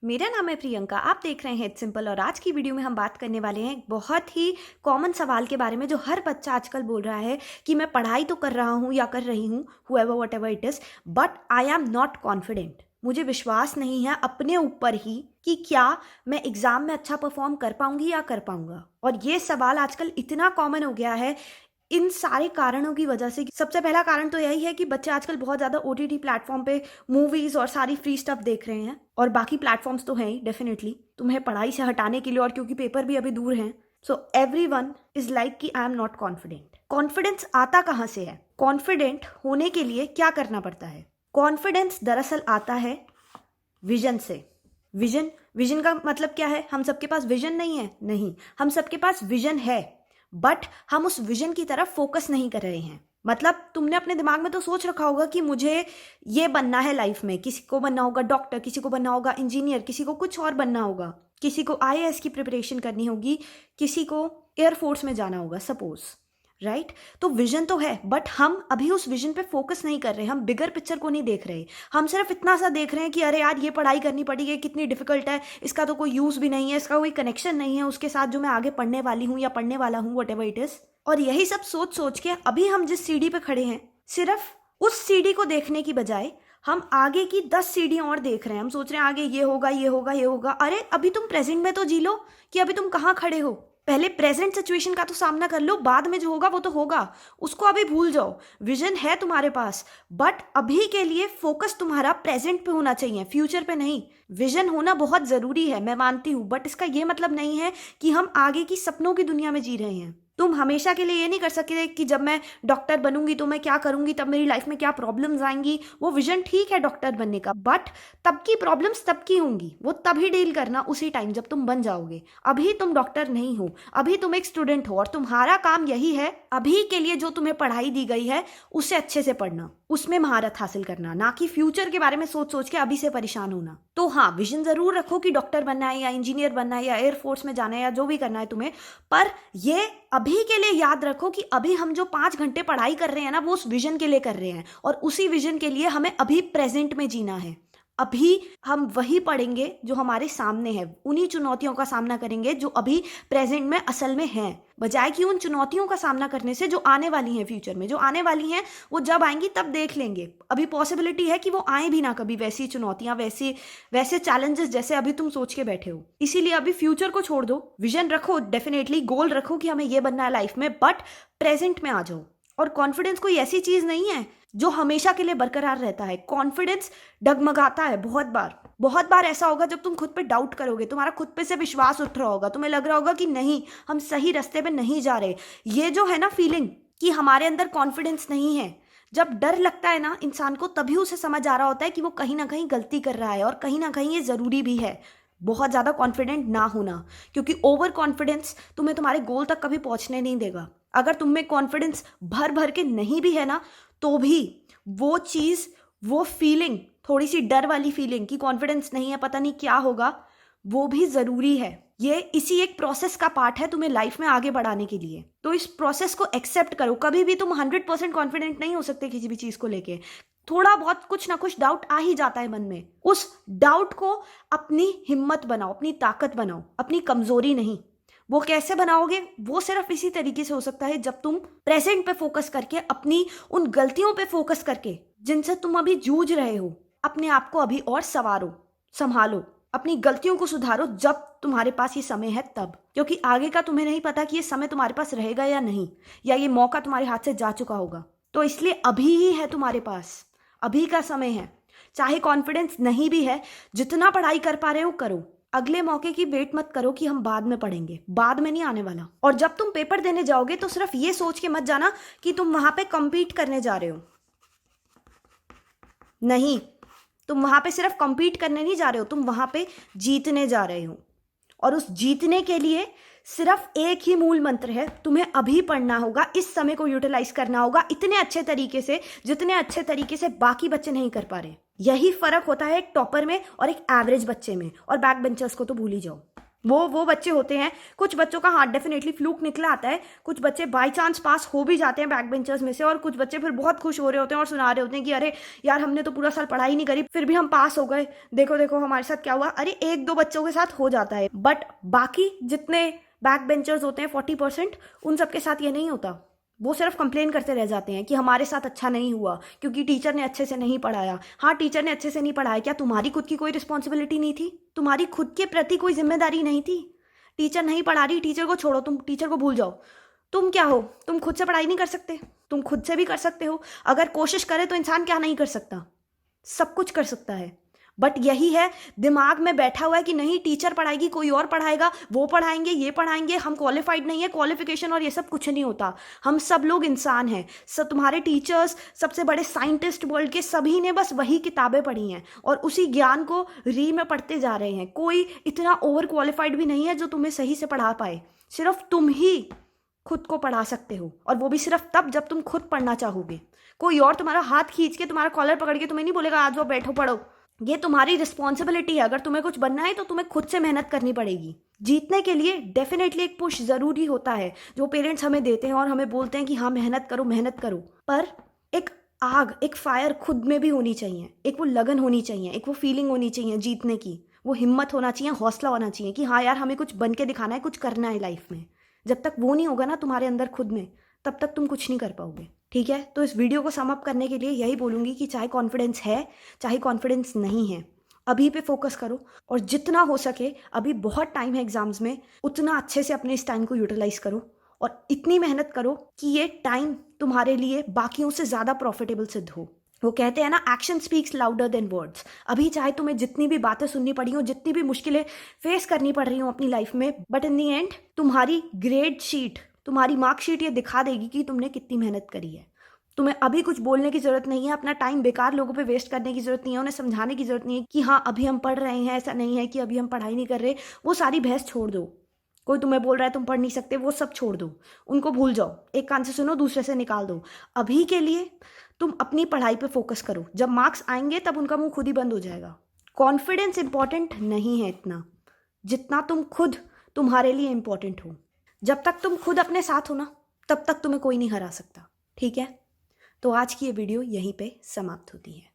मेरा नाम है प्रियंका। आप देख रहे हैं इट्स सिंपल और आज की वीडियो में हम बात करने वाले हैं एक बहुत ही कॉमन सवाल के बारे में जो हर बच्चा आजकल बोल रहा है कि मैं पढ़ाई तो कर रहा हूँ या कर रही हूँ, however whatever it is, but I am not confident. मुझे विश्वास नहीं है अपने ऊपर ही कि क्या मैं एग्जाम में अच्छा परफॉर्म कर पाऊंगी या कर पाऊंगा। और ये सवाल आजकल इतना कॉमन हो गया है इन सारे कारणों की वजह से। सबसे पहला कारण तो यही है कि बच्चे आजकल बहुत ज़्यादा ओटीटी प्लेटफॉर्म पे मूवीज और सारी फ्री स्टफ देख रहे हैं, और बाकी प्लेटफॉर्म्स तो हैं ही डेफिनेटली तुम्हें पढ़ाई से हटाने के लिए, और क्योंकि पेपर भी अभी दूर हैं। सो एवरीवन इज लाइक कि आई एम नॉट कॉन्फिडेंट। कॉन्फिडेंस आता कहाँ से है? कॉन्फिडेंट होने के लिए क्या करना पड़ता है? कॉन्फिडेंस दरअसल आता है विजन से। विजन विजन का मतलब क्या है? हम सबके पास विजन नहीं है? नहीं, हम सबके पास विजन है, बट हम उस विजन की तरफ फोकस नहीं कर रहे हैं। मतलब तुमने अपने दिमाग में तो सोच रखा होगा कि मुझे ये बनना है लाइफ में। किसी को बनना होगा डॉक्टर, किसी को बनना होगा इंजीनियर, किसी को कुछ और बनना होगा, किसी को आईएएस की प्रिपरेशन करनी होगी, किसी को एयरफोर्स में जाना होगा सपोज, राइट? तो विजन तो है, बट हम अभी उस विजन पे फोकस नहीं कर रहे। हम बिगर पिक्चर को नहीं देख रहे। हम सिर्फ इतना सा देख रहे हैं कि अरे यार ये पढ़ाई करनी पड़ेगी, कितनी डिफिकल्ट है, इसका तो कोई यूज भी नहीं है, इसका कोई कनेक्शन नहीं है उसके साथ जो मैं आगे पढ़ने वाली हूँ या पढ़ने वाला हूँ, वट एवर इट इज। और यही सब सोच सोच के अभी हम जिस सीढ़ी पे खड़े हैं, सिर्फ उस सीढ़ी को देखने की बजाय हम आगे की 10 सीढ़ियां और देख रहे हैं। हम सोच रहे हैं आगे ये होगा, ये होगा, ये होगा। अरे अभी तुम प्रेजेंट में तो जी लो कि अभी तुम कहाँ खड़े हो। पहले प्रेजेंट सिचुएशन का तो सामना कर लो, बाद में जो होगा वो तो होगा, उसको अभी भूल जाओ। विजन है तुम्हारे पास, बट अभी के लिए फोकस तुम्हारा प्रेजेंट पे होना चाहिए, फ्यूचर पे नहीं। विजन होना बहुत जरूरी है, मैं मानती हूँ, बट इसका ये मतलब नहीं है कि हम आगे की सपनों की दुनिया में जी रहे हैं। तुम हमेशा के लिए ये नहीं कर सकते कि जब मैं डॉक्टर बनूंगी तो मैं क्या करूंगी, तब मेरी लाइफ में क्या प्रॉब्लम्स आएंगी। वो विजन ठीक है डॉक्टर बनने का, बट तब की प्रॉब्लम्स तब की होंगी, वो तभी डील करना उसी टाइम जब तुम बन जाओगे। अभी तुम डॉक्टर नहीं हो, अभी तुम एक स्टूडेंट हो, और तुम्हारा काम यही है अभी के लिए जो तुम्हें पढ़ाई दी गई है उसे अच्छे से पढ़ना, उसमें महारत हासिल करना, ना कि फ्यूचर के बारे में सोच सोच के अभी से परेशान होना। तो हाँ, विजन जरूर रखो कि डॉक्टर बनना है या इंजीनियर बनना है या एयरफोर्स में जाना है या जो भी करना है तुम्हें, पर ये अभी के लिए याद रखो कि अभी हम जो 5 घंटे पढ़ाई कर रहे हैं ना, वो उस विजन के लिए कर रहे हैं, और उसी विजन के लिए हमें अभी प्रेजेंट में जीना है। अभी हम वही पढ़ेंगे जो हमारे सामने है, उन्हीं चुनौतियों का सामना करेंगे जो अभी प्रेजेंट में असल में हैं, बजाय कि उन चुनौतियों का सामना करने से जो आने वाली हैं फ्यूचर में। जो आने वाली हैं वो जब आएंगी तब देख लेंगे। अभी पॉसिबिलिटी है कि वो आए भी ना कभी, वैसी चुनौतियां, वैसे चैलेंजेस जैसे अभी तुम सोच के बैठे हो। इसीलिए अभी फ्यूचर को छोड़ दो, विजन रखो, डेफिनेटली गोल रखो कि हमें ये बनना है लाइफ में, बट प्रेजेंट में आ जाओ। और कॉन्फिडेंस कोई ऐसी चीज नहीं है जो हमेशा के लिए बरकरार रहता है। कॉन्फिडेंस डगमगाता है बहुत बार ऐसा होगा जब तुम खुद पे डाउट करोगे, तुम्हारा खुद पे से विश्वास उठ रहा होगा, तुम्हें लग रहा होगा कि नहीं, हम सही रास्ते पे नहीं जा रहे। ये जो है ना फीलिंग कि हमारे अंदर कॉन्फिडेंस नहीं है, जब डर लगता है ना इंसान को, तभी उसे समझ आ रहा होता है कि वो कहीं ना कहीं गलती कर रहा है, और कहीं ना कहीं ये जरूरी भी है बहुत ज्यादा कॉन्फिडेंट ना होना, क्योंकि ओवर कॉन्फिडेंस तुम्हें तुम्हारे गोल तक कभी पहुंचने नहीं देगा। अगर तुम में कॉन्फिडेंस भर भर के नहीं भी है ना, तो भी वो चीज, वो फीलिंग, थोड़ी सी डर वाली फीलिंग कि कॉन्फिडेंस नहीं है, पता नहीं क्या होगा, वो भी जरूरी है। ये इसी एक प्रोसेस का पार्ट है तुम्हें लाइफ में आगे बढ़ाने के लिए। तो इस प्रोसेस को एक्सेप्ट करो। कभी भी तुम 100% कॉन्फिडेंट नहीं हो सकते किसी भी चीज को लेके। थोड़ा बहुत कुछ ना कुछ डाउट आ ही जाता है मन में। उस डाउट को अपनी हिम्मत बनाओ, अपनी ताकत बनाओ, अपनी कमजोरी नहीं। वो कैसे बनाओगे? वो सिर्फ इसी तरीके से हो सकता है जब तुम प्रेजेंट पे फोकस करके, अपनी उन गलतियों पे फोकस करके जिनसे तुम अभी जूझ रहे हो, अपने आप को अभी और संभालो, अपनी गलतियों को सुधारो जब तुम्हारे पास ये समय है तब। क्योंकि आगे का तुम्हें नहीं पता कि ये समय तुम्हारे पास रहेगा या नहीं, या ये मौका तुम्हारे हाथ से जा चुका होगा। तो इसलिए अभी ही है तुम्हारे पास, अभी का समय है। चाहे कॉन्फिडेंस नहीं भी है, जितना पढ़ाई कर पा रहे हो करो। अगले मौके की वेट मत करो कि हम बाद में पढ़ेंगे, बाद में नहीं आने वाला। और जब तुम पेपर देने जाओगे तो सिर्फ ये सोच के मत जाना कि तुम वहां पे compete करने जा रहे हो। नहीं, तुम वहां पे सिर्फ compete करने नहीं जा रहे हो, तुम वहां पे जीतने जा रहे हो। और उस जीतने के लिए सिर्फ एक ही मूल मंत्र है, तुम्हें अभी पढ़ना होगा, इस समय को यूटिलाइज करना होगा इतने अच्छे तरीके से जितने अच्छे तरीके से बाकी बच्चे नहीं कर पा रहे। यही फर्क होता है एक टॉपर में और एक एवरेज बच्चे में, और बैक बेंचर्स को तो भूल ही जाओ। वो बच्चे होते हैं, कुछ बच्चों का हाँ डेफिनेटली फ्लूक निकला आता है, कुछ बच्चे बाय चांस पास हो भी जाते हैं बैक बेंचर्स में से, और कुछ बच्चे फिर बहुत खुश हो रहे होते हैं और सुना रहे होते हैं कि अरे यार हमने तो पूरा साल पढ़ाई नहीं करी फिर भी हम पास हो गए, देखो देखो हमारे साथ क्या हुआ। अरे एक दो बच्चों के साथ हो जाता है, बट बाकी जितने बैक बेंचर्स होते हैं 40%, उन सबके साथ ये नहीं होता। वो सिर्फ कंप्लेन करते रह जाते हैं कि हमारे साथ अच्छा नहीं हुआ क्योंकि टीचर ने अच्छे से नहीं पढ़ाया। हाँ, टीचर ने अच्छे से नहीं पढ़ाया, क्या तुम्हारी खुद की कोई रिस्पॉन्सिबिलिटी नहीं थी? तुम्हारी खुद के प्रति कोई जिम्मेदारी नहीं थी? टीचर नहीं पढ़ा रही, टीचर को छोड़ो, तुम टीचर को भूल जाओ। तुम क्या हो? तुम खुद से पढ़ाई नहीं कर सकते? तुम खुद से भी कर सकते हो। अगर कोशिश करे तो इंसान क्या नहीं कर सकता? सब कुछ कर सकता है। बट यही है, दिमाग में बैठा हुआ है कि नहीं टीचर पढ़ाएगी, कोई और पढ़ाएगा, वो पढ़ाएंगे, ये पढ़ाएंगे, हम क्वालिफाइड नहीं है, क्वालिफिकेशन और ये सब कुछ नहीं होता। हम सब लोग इंसान हैं। सब तुम्हारे टीचर्स, सबसे बड़े साइंटिस्ट वर्ल्ड के, सभी ने बस वही किताबें पढ़ी हैं और उसी ज्ञान को री में पढ़ते जा रहे हैं। कोई इतना ओवर क्वालिफाइड भी नहीं है जो तुम्हें सही से पढ़ा पाए। सिर्फ तुम ही खुद को पढ़ा सकते हो, और वो भी सिर्फ तब जब तुम खुद पढ़ना चाहोगे। कोई और तुम्हारा हाथ खींच के, तुम्हारा कॉलर पकड़ के तुम्हें नहीं बोलेगा आज वो बैठो पढ़ो। ये तुम्हारी रिस्पॉन्सिबिलिटी है। अगर तुम्हें कुछ बनना है तो तुम्हें खुद से मेहनत करनी पड़ेगी। जीतने के लिए डेफिनेटली एक पुश जरूरी होता है जो पेरेंट्स हमें देते हैं और हमें बोलते हैं कि हाँ मेहनत करो मेहनत करो, पर एक आग, एक फायर खुद में भी होनी चाहिए, एक वो लगन होनी चाहिए, एक वो फीलिंग होनी चाहिए जीतने की, वो हिम्मत होना चाहिए, हौसला होना चाहिए कि हाँ यार हमें कुछ बन के दिखाना है, कुछ करना है लाइफ में। जब तक वो नहीं होगा ना तुम्हारे अंदर खुद में, तब तक तुम कुछ नहीं कर पाओगे। ठीक है, तो इस वीडियो को सम अप करने के लिए यही बोलूँगी कि चाहे कॉन्फिडेंस है चाहे कॉन्फिडेंस नहीं है, अभी पे फोकस करो, और जितना हो सके, अभी बहुत टाइम है एग्जाम्स में, उतना अच्छे से अपने इस टाइम को यूटिलाइज करो और इतनी मेहनत करो कि ये टाइम तुम्हारे लिए बाकियों से ज़्यादा प्रॉफिटेबल सिद्ध हो। वो कहते हैं ना, action speaks louder than words. अभी चाहे तुम्हें जितनी भी बातें सुननी पड़ी हो, जितनी भी मुश्किलें फेस करनी पड़ रही हो अपनी लाइफ में, बट इन दी एंड तुम्हारी ग्रेड शीट, तुम्हारी मार्कशीट ये दिखा देगी कि तुमने कितनी मेहनत करी है। तुम्हें अभी कुछ बोलने की जरूरत नहीं है, अपना टाइम बेकार लोगों पे वेस्ट करने की जरूरत नहीं है, उन्हें समझाने की जरूरत नहीं है कि हाँ अभी हम पढ़ रहे हैं, ऐसा नहीं है कि अभी हम पढ़ाई नहीं कर रहे। वो सारी बहस छोड़ दो। कोई तुम्हें बोल रहा है तुम पढ़ नहीं सकते, वो सब छोड़ दो, उनको भूल जाओ। एक कान से सुनो, दूसरे से निकाल दो। अभी के लिए तुम अपनी पढ़ाई पे फोकस करो। जब मार्क्स आएंगे तब उनका मुंह खुद ही बंद हो जाएगा। कॉन्फिडेंस इंपॉर्टेंट नहीं है इतना जितना तुम खुद तुम्हारे लिए इंपॉर्टेंट हो। जब तक तुम खुद अपने साथ हो ना, तब तक तुम्हें कोई नहीं हरा सकता। ठीक है, तो आज की ये वीडियो यहीं पे समाप्त होती है।